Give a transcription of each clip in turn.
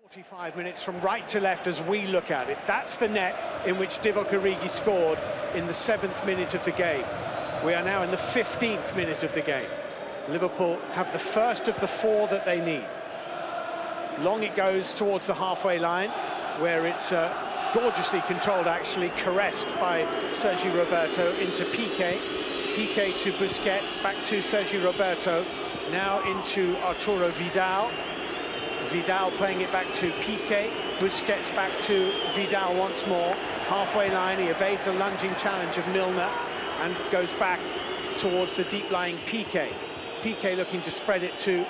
45 minutes from right to left as we look at it. That's the net in which Divock Origi scored in the 7th minute of the game. We are now in the 15th minute of the game. Liverpool have the first of the 4 that they need. Long it goes towards the halfway line, where it's gorgeously controlled, actually caressed by Sergi Roberto into Piqué. Piqué to Busquets, back to Sergi Roberto, now into Arturo Vidal. Vidal playing it back to Piqué, Busquets back to Vidal once more. Halfway line, he evades a lunging challenge of Milner and goes back towards the deep-lying Piqué. Piqué looking to spread it to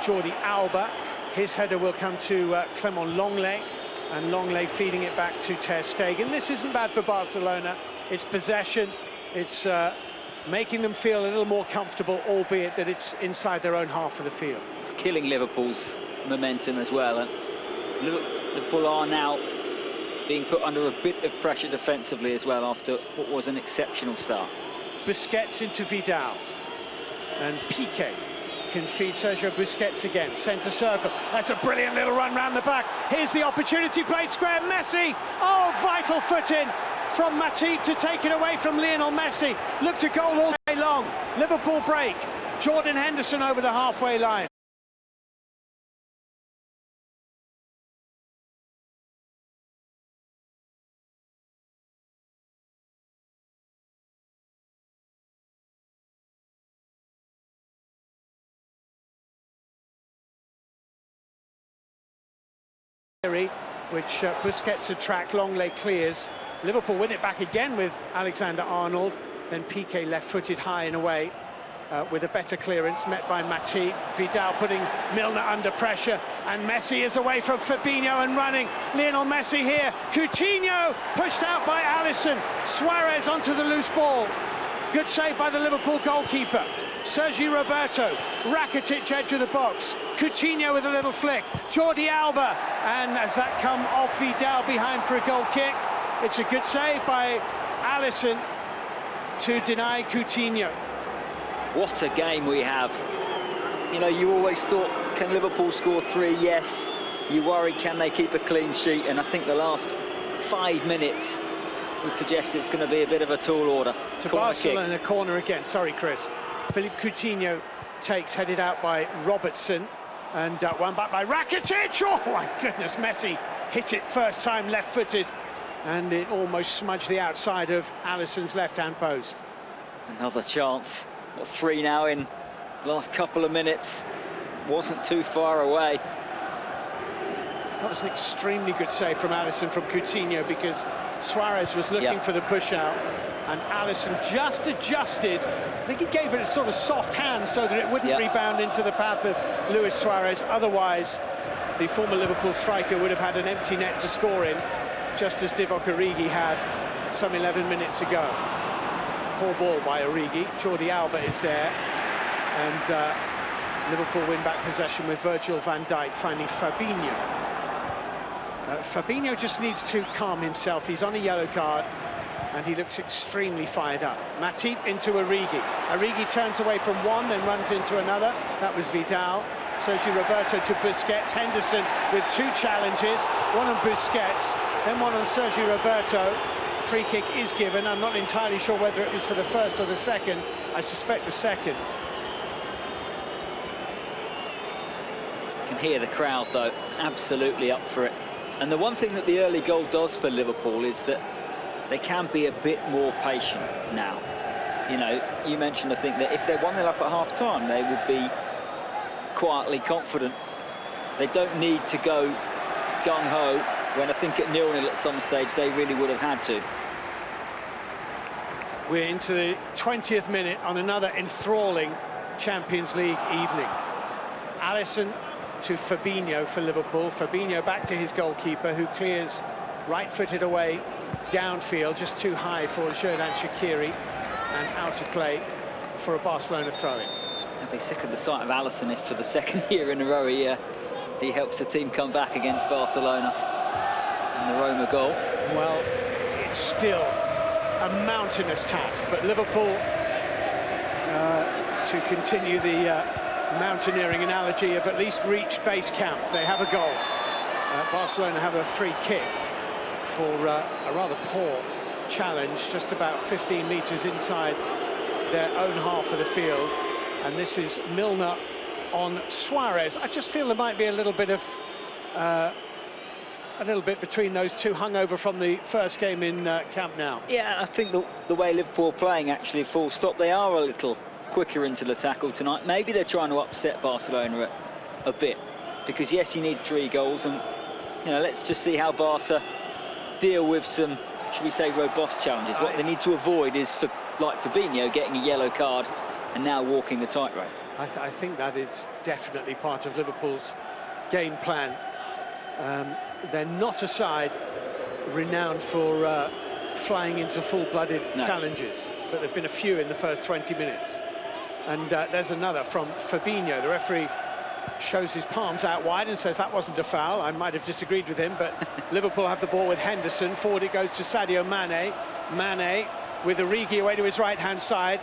Jordi Alba. His header will come to Clement Lenglet, and Lenglet feeding it back to Ter Stegen. This isn't bad for Barcelona. It's possession, it's making them feel a little more comfortable, albeit that it's inside their own half of the field. It's killing Liverpool's momentum as well, and Liverpool are now being put under a bit of pressure defensively as well after what was an exceptional start. Busquets into Vidal, and Piqué can feed Sergio Busquets again, centre circle. That's a brilliant little run round the back. Here's the opportunity, played square, Messi. Oh, vital foot in from Matip to take it away from Lionel Messi. Looked to goal all day long. Liverpool break. Jordan Henderson over the halfway line. Which Busquets had tracked, Lenglet clears. Liverpool win it back again with Alexander-Arnold. Then Piqué left-footed high and away with a better clearance, met by Matip. Vidal putting Milner under pressure, and Messi is away from Fabinho and running. Lionel Messi here. Coutinho pushed out by Alisson. Suarez onto the loose ball. Good save by the Liverpool goalkeeper. Sergi Roberto, Rakitic edge of the box. Coutinho with a little flick. Jordi Alba, and as that come off Vidal behind for a goal kick, it's a good save by Alisson to deny Coutinho. What a game we have. You know, you always thought, can Liverpool score 3? Yes. You worry, can they keep a clean sheet? And I think the last 5 minutes would suggest it's going to be a bit of a tall order. To Barcelona, a corner again. Sorry, Chris. Philippe Coutinho takes, headed out by Robertson, and one back by Rakitic. Oh my goodness, Messi hit it first time left-footed, and it almost smudged the outside of Alisson's left-hand post. Another chance. What, 3 now in the last couple of minutes? Wasn't too far away. That was an extremely good save from Alisson from Coutinho, because Suarez was looking for the push-out, and Alisson just adjusted. I think he gave it a sort of soft hand so that it wouldn't rebound into the path of Luis Suarez. Otherwise, the former Liverpool striker would have had an empty net to score in, just as Divock Origi had some 11 minutes ago. Poor ball by Origi. Jordi Alba is there, and Liverpool win back possession with Virgil van Dijk finding Fabinho. Fabinho just needs to calm himself. He's on a yellow card, and he looks extremely fired up. Matip into Origi. Origi turns away from one, then runs into another. That was Vidal. Sergi Roberto to Busquets. Henderson with 2 challenges, one on Busquets, then one on Sergi Roberto. Free kick is given. I'm not entirely sure whether it was for the first or the second. I suspect the second. You can hear the crowd, though, absolutely up for it. And the one thing that the early goal does for Liverpool is that they can be a bit more patient now. You know, you mentioned, I think, that if they're 1-0 up at half-time, they would be quietly confident. They don't need to go gung-ho, when I think at 0-0 at some stage they really would have had to. We're into the 20th minute on another enthralling Champions League evening. Alisson to Fabinho for Liverpool. Fabinho back to his goalkeeper, who clears right-footed away downfield, just too high for Xherdan Shaqiri, and out of play for a Barcelona throw-in. I'd be sick of the sight of Alisson if for the 2nd year in a row he helps the team come back against Barcelona in the Roma goal. Well, it's still a mountainous task, but Liverpool, to continue the mountaineering analogy, have at least reached base camp. They have a goal. Barcelona have a free kick for a rather poor challenge, just about 15 metres inside their own half of the field. And this is Milner on Suarez. I just feel there might be a little bit between those two, hungover from the first game in Camp Nou. Yeah, I think the way Liverpool are playing, actually, full stop, they are a little quicker into the tackle tonight. Maybe they're trying to upset Barcelona a bit, because yes, you need 3 goals, and let's just see how Barca deal with some, should we say, robust challenges. What they need to avoid is, like Fabinho, getting a yellow card and now walking the tightrope. I think that is definitely part of Liverpool's game plan. They're not a side renowned for flying into full-blooded challenges, but there have been a few in the first 20 minutes. And there's another from Fabinho. The referee shows his palms out wide and says that wasn't a foul. I might have disagreed with him, but Liverpool have the ball with Henderson. Forward it goes to Sadio Mane. Mane with Origi away to his right-hand side.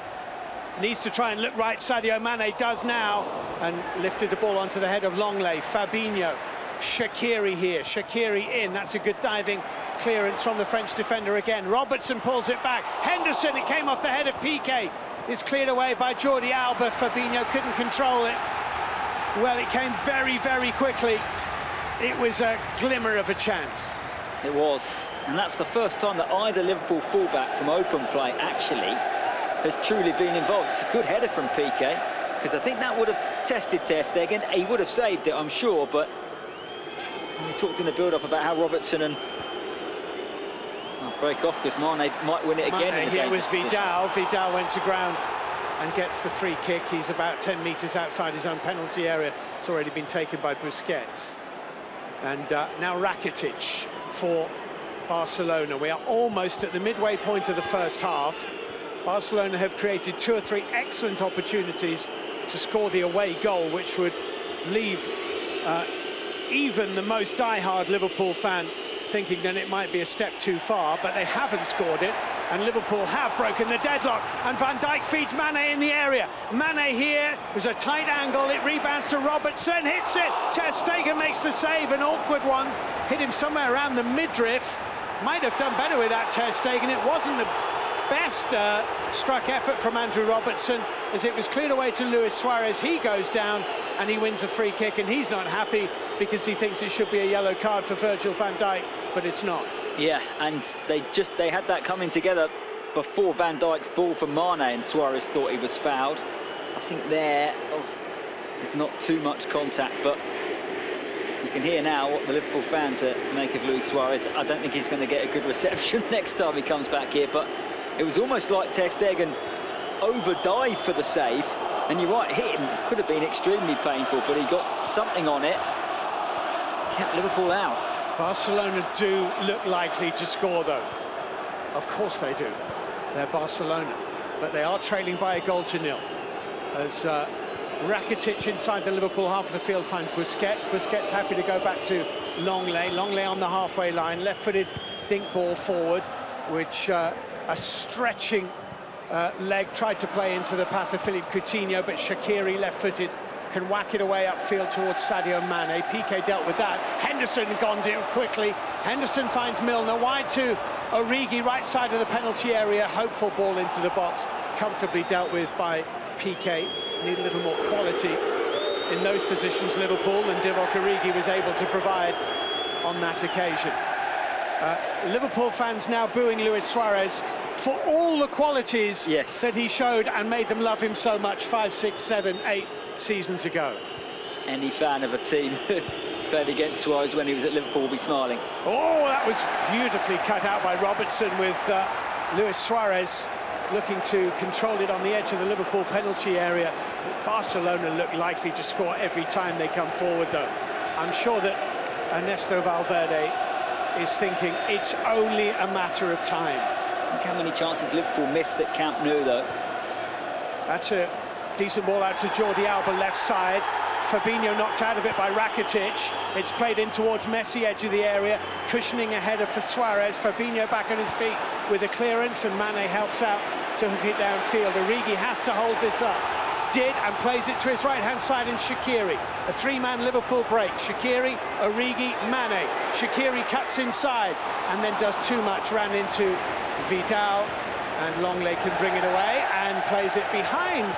Needs to try and look right. Sadio Mane does now, and lifted the ball onto the head of Longley. Fabinho. Shaqiri here. Shaqiri in. That's a good diving clearance from the French defender again. Robertson pulls it back. Henderson, it came off the head of Piqué. It's cleared away by Jordi Alba. Fabinho couldn't control it. Well, it came very, very quickly. It was a glimmer of a chance. It was, and that's the first time that either Liverpool fullback from open play actually has truly been involved. It's a good header from Piqué, because I think that would have tested Ter Stegen. He would have saved it, I'm sure, but we talked in the build-up about how Robertson and break off, because Mane might win it again. Mane here was Vidal. Vidal went to ground and gets the free kick. He's about 10 metres outside his own penalty area. It's already been taken by Busquets. And now Rakitic for Barcelona. We are almost at the midway point of the first half. Barcelona have created 2 or 3 excellent opportunities to score the away goal, which would leave even the most die-hard Liverpool fan thinking that it might be a step too far, but they haven't scored it, and Liverpool have broken the deadlock, and Van Dijk feeds Mane in the area. Mane here, there's a tight angle, it rebounds to Robertson, hits it, Ter Stegen makes the save, an awkward one, hit him somewhere around the midriff. Might have done better with that, Ter Stegen. It wasn't the best struck effort from Andrew Robertson, as it was cleared away to Luis Suarez. He goes down and he wins a free kick, and he's not happy because he thinks it should be a yellow card for Virgil van Dijk, but it's not. Yeah, and they had that coming together before Van Dijk's ball for Mane, and Suarez thought he was fouled. I think there's not too much contact, but you can hear now what the Liverpool fans make of Luis Suarez. I don't think he's going to get a good reception next time he comes back here, but it was almost like Ter Stegen overdived for the save, and you're right, hit him. Could have been extremely painful, but he got something on it. Kept Liverpool out. Barcelona do look likely to score, though. Of course they do. They're Barcelona, but they are trailing by 1-0. As Rakitic inside the Liverpool half of the field finds Busquets. Busquets happy to go back to Longley. Longley on the halfway line, left-footed dink ball forward, which a stretching leg tried to play into the path of Philippe Coutinho, but Shaqiri, left-footed, can whack it away upfield towards Sadio Mane. Piqué dealt with that. Henderson gone down quickly. Henderson finds Milner wide to Origi, right side of the penalty area. Hopeful ball into the box, comfortably dealt with by Piqué. Need a little more quality in those positions, Liverpool, and Divock Origi was able to provide on that occasion. Liverpool fans now booing Luis Suarez for all the qualities that he showed and made them love him so much 5, 6, 7, 8 seasons ago. Any fan of a team who played against Suarez when he was at Liverpool will be smiling. Oh, that was beautifully cut out by Robertson, with Luis Suarez looking to control it on the edge of the Liverpool penalty area. Barcelona look likely to score every time they come forward, though. I'm sure that Ernesto Valverde is thinking it's only a matter of time. Look how many chances Liverpool missed at Camp Nou, though. That's a decent ball out to Jordi Alba, left side. Fabinho knocked out of it by Rakitic. It's played in towards Messi, edge of the area, cushioning a header for Suarez. Fabinho back on his feet with a clearance, and Mane helps out to hook it downfield. Origi has to hold this up. did, and plays it to his right-hand side in Shaqiri. A three-man Liverpool break. Shaqiri, Origi, Mane. Shaqiri cuts inside and then does too much, ran into Vidal, and Longley can bring it away and plays it behind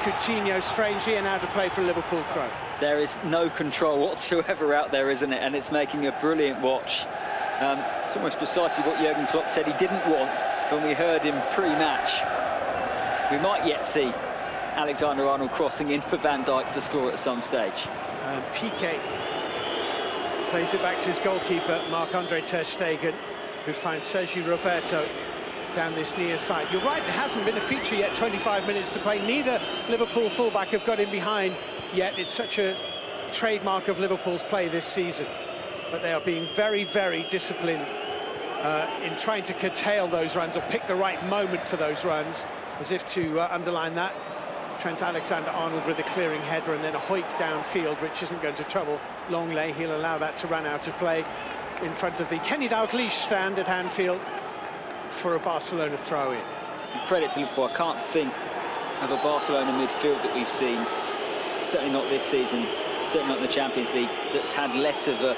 Coutinho, strangely, and out of play for a Liverpool throw. There is no control whatsoever out there, isn't it? And it's making a brilliant watch. It's almost precisely what Jurgen Klopp said he didn't want when we heard him pre-match. We might yet see Alexander-Arnold crossing in for Van Dijk to score at some stage. And Piqué plays it back to his goalkeeper, Marc-Andre ter Stegen, who finds Sergi Roberto down this near side. You're right, it hasn't been a feature yet, 25 minutes to play. Neither Liverpool fullback have got in behind yet. It's such a trademark of Liverpool's play this season. But they are being very, very disciplined in trying to curtail those runs or pick the right moment for those runs, as if to underline that. Trent Alexander-Arnold with a clearing header and then a hoik downfield, which isn't going to trouble Longley. He'll allow that to run out of play in front of the Kenny Dalglish stand at Anfield for a Barcelona throw-in. Credit to Liverpool. I can't think of a Barcelona midfield that we've seen, certainly not this season, certainly not in the Champions League, that's had less of a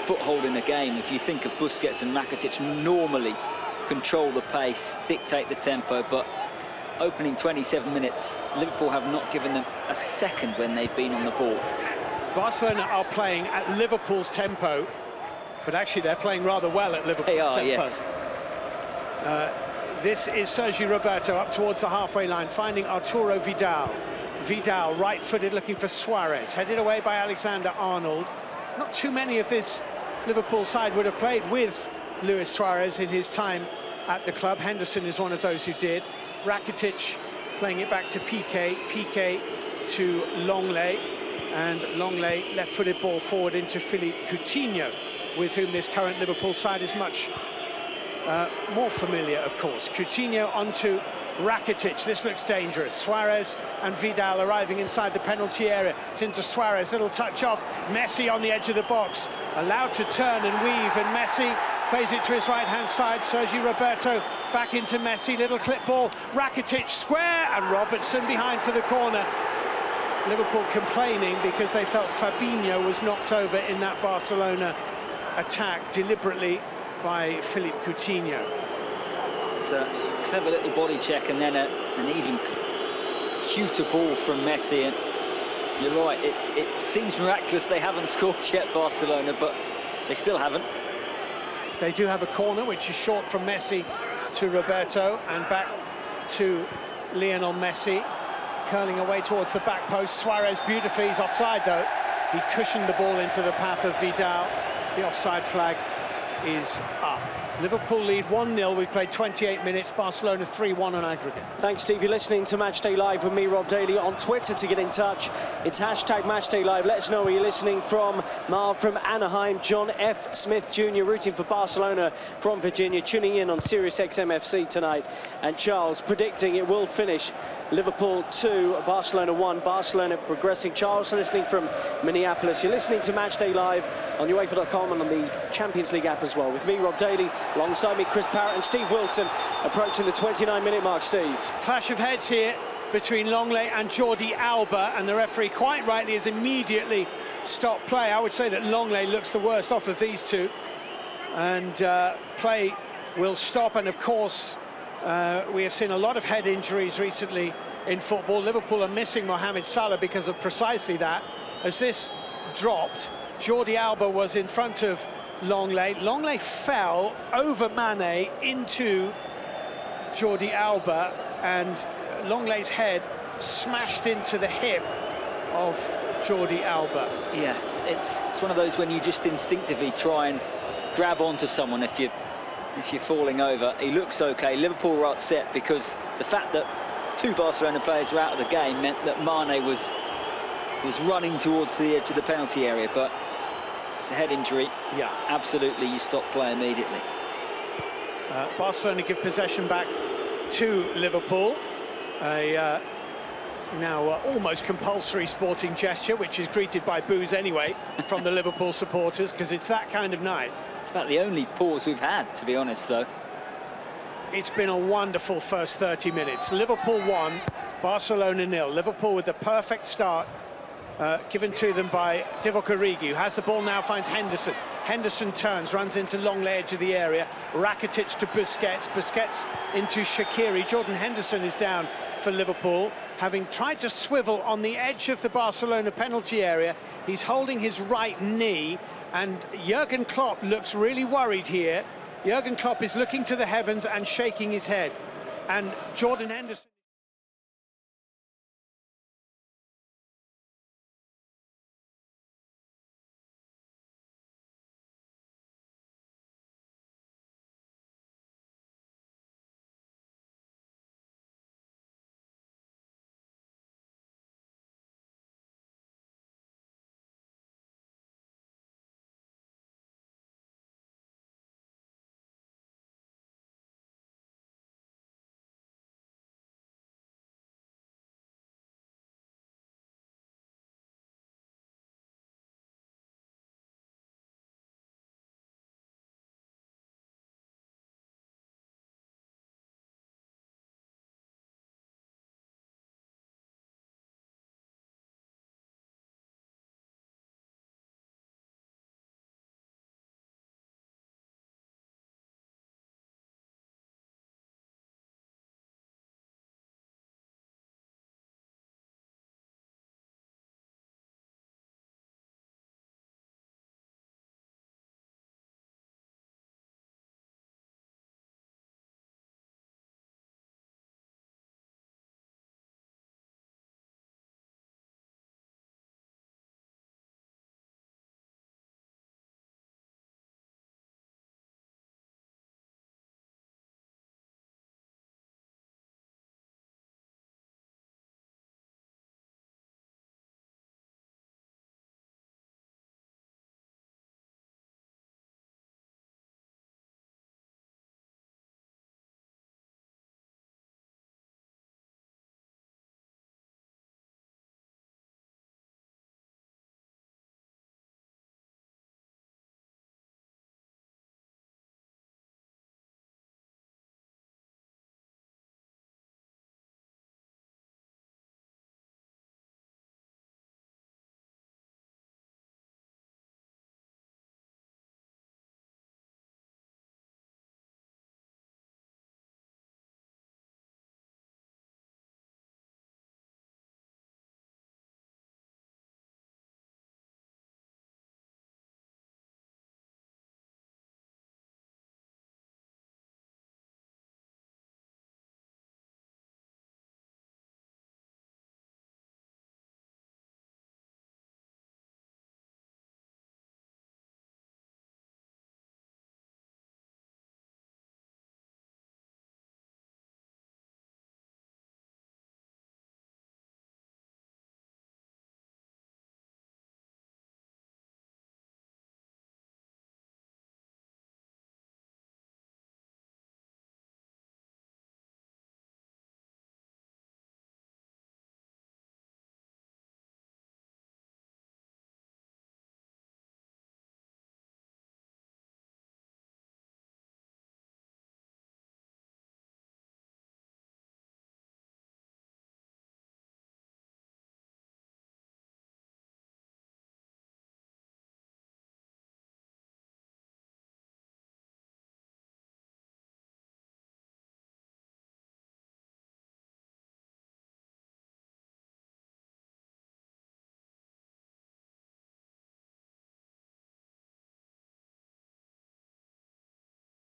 foothold in the game. If you think of Busquets and Rakitic, normally control the pace, dictate the tempo, but opening 27 minutes, Liverpool have not given them a second when they've been on the ball. Barcelona are playing at Liverpool's tempo, but actually they're playing rather well at Liverpool's tempo. Yes. This is Sergi Roberto up towards the halfway line, finding Arturo Vidal. Vidal, right-footed, looking for Suarez, headed away by Alexander-Arnold. Not too many of this Liverpool side would have played with Luis Suarez in his time at the club. Henderson is one of those who did. Rakitic playing it back to Piqué. Piqué to Longley, and Longley left-footed ball forward into Philippe Coutinho, with whom this current Liverpool side is much more familiar, of course. Coutinho onto Rakitic. This looks dangerous. Suarez and Vidal arriving inside the penalty area. It's into Suarez, little touch off. Messi on the edge of the box, allowed to turn and weave, and Messi plays it to his right-hand side. Sergi Roberto back into Messi, little clip ball. Rakitic square, and Robertson behind for the corner. Liverpool complaining because they felt Fabinho was knocked over in that Barcelona attack deliberately by Philippe Coutinho. It's a clever little body check, and then an even cuter ball from Messi. And you're right, it seems miraculous they haven't scored yet, Barcelona, but they still haven't. They do have a corner, which is short from Messi to Roberto, and back to Lionel Messi, curling away towards the back post. Suarez beautifully, he's offside though. He cushioned the ball into the path of Vidal. The offside flag is up. Liverpool lead 1-0. We've played 28 minutes. Barcelona 3-1 on aggregate. Thanks, Steve. You're listening to Matchday Live with me, Rob Daly. On Twitter to get in touch, it's hashtag Matchday Live. Let us know where you're listening from. Marv from Anaheim, John F. Smith Jr. rooting for Barcelona from Virginia, tuning in on Sirius XM FC tonight. And Charles predicting it will finish Liverpool 2, Barcelona 1. Barcelona progressing. Charles listening from Minneapolis. You're listening to Matchday Live on UEFA.com and on the Champions League app as well. With me, Rob Daly. Alongside me, Chris Parrott and Steve Wilson, approaching the 29-minute mark. Steve. Clash of heads here between Longley and Jordi Alba, and the referee quite rightly has immediately stopped play. I would say that Longley looks the worst off of these two, and play will stop. And of course, we have seen a lot of head injuries recently in football. Liverpool are missing Mohamed Salah because of precisely that. As this dropped, Jordi Alba was in front of Longley. Longley fell over Mane into Jordi Alba, and Longley's head smashed into the hip of Jordi Alba. Yeah, it's one of those when you just instinctively try and grab onto someone if you're falling over. He looks okay. Liverpool were upset because the fact that two Barcelona players were out of the game meant that Mane was running towards the edge of the penalty area, but it's a head injury. Yeah, absolutely, you stop play immediately. Barcelona give possession back to Liverpool. A now almost compulsory sporting gesture, which is greeted by boos anyway from the Liverpool supporters, because it's that kind of night. It's about the only pause we've had, to be honest, though. It's been a wonderful first 30 minutes. Liverpool 1, Barcelona 0. Liverpool with the perfect start given to them by Divock Origi, who has the ball now, finds Henderson. Henderson turns, runs into long edge of the area. Rakitic to Busquets. Busquets into Shaqiri. Jordan Henderson is down for Liverpool, having tried to swivel on the edge of the Barcelona penalty area. He's holding his right knee, and Jurgen Klopp looks really worried here. Jurgen Klopp is looking to the heavens and shaking his head. And Jordan Henderson...